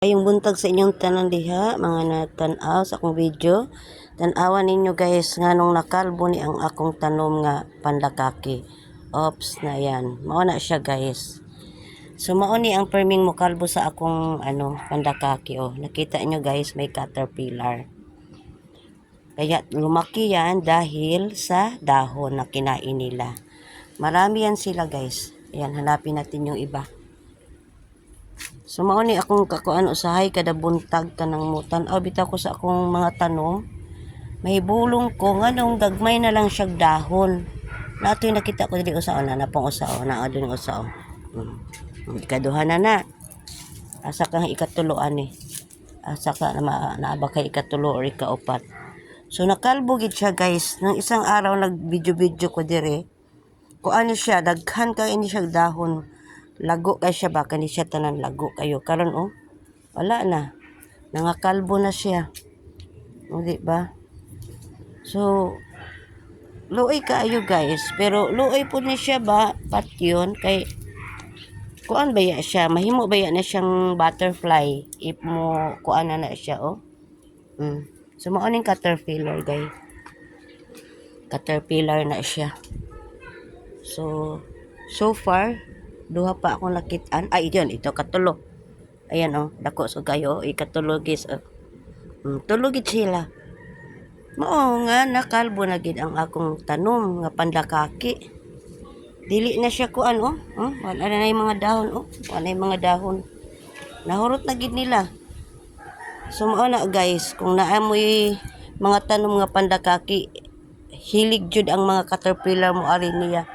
Ayong buntag sa inyong tanan diha, mga natanaw sa akong video. Tanawan ninyo guys, nganong nakalbo ni ang akong tanom nga pandakaki. Ops na yan. Mao na siya guys. So mao ni ang perming mo kalbo sa akong pandakaki. Oh, nakita nyo guys, may caterpillar. Kaya lumaki yan dahil sa dahon na kinain nila. Marami yan sila guys. Ayan, hanapin natin yung iba. So mao ni akong kakuan usahay kada buntag kanang mutan. Bitaw ko sa akong mga tanom. May bulong ko nganong gagmay na lang siya dahon. Nato nakita ko dili usaon na napang usaon na adun usaon. Ikaduha na. Asa kang ikatulo ani. Asa ka na naaba kay ikatulo or ikaupat. So nakalbo gid siya guys. Nang isang araw nag-video ko dire. Kuan siya daghan kay ini siya dahon. Lago kay siya ba kani siya tanan lago kayo karon wala na nangakalbo na siya di ba. So luoy kaayo guys, pero luoy po ni siya ba patyon kay kuan ba ya siya mahimo ba ya na siyang butterfly if mo kuan na siya So mao ning caterpillar guys, caterpillar na siya. So far duha pa akong nakitaan. Yun, ito katulo. Ayan dako so kayo ikatulo guys. Tulogid sila. Mao nga nakalbo na gid ang akong tanom nga pandakaki. Dili na siya kuan wala na yung mga dahon wala na yung mga dahon. Nahurot na gid nila. So mao na guys, kung naamoy mga tanom nga pandakaki, hilig jud ang mga caterpillar mo ari niya.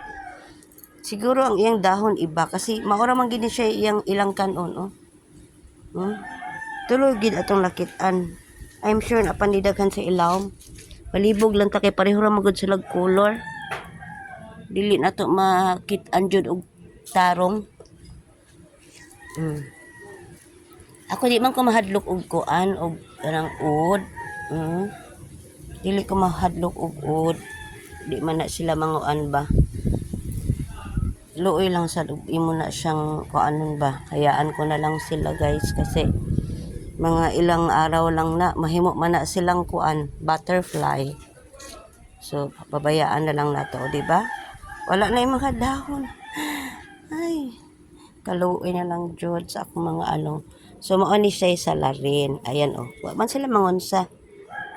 Siguro ang iyang dahon iba kasi maura man gid siya iyang ilang kanon Tuloy gid atong lakitan. I'm sure na pandidaghan sa ilawom. Palibog lang ta kay pareho ra magud sila color. Dili na to makit-an jud og tarong. Ako di man ko mahadlok og kuan og kanang ud. Dili ko mahadlok og ud. Di man na sila manguan ba. Luoy lang sa imo na siyang kuanon ba. Hayaan ko na lang sila guys kasi mga ilang araw lang na mahimo man na silang kuan butterfly. So pabayaan na lang nato, di ba? Wala na yung mga dahon. Ay, kaluoy na lang jud sa akong mga So mao ni siya sa larin. Ayan wa man sila mangunsa.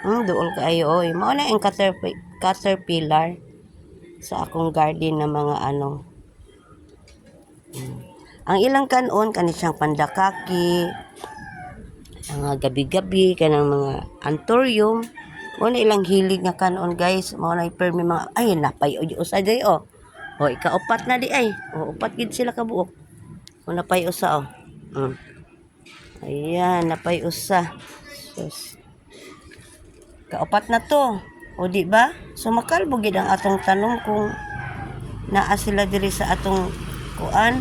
Duol kaayo Mao na ang caterpillar sa akong garden na mga Ang ilang kanon kani siyang pandakaki, mga gabi-gabi kanang mga anthurium. Mo na ilang hilig nga kanon guys. Mao na permi mga napay usa day ikaupat na di ay. Upat gid sila ka buok. Napay usa Ayan, napay usa. Sus. Kaupat na to. Di ba? So makalbo gid ang atong tanom kung naa sila diri sa atong kuan.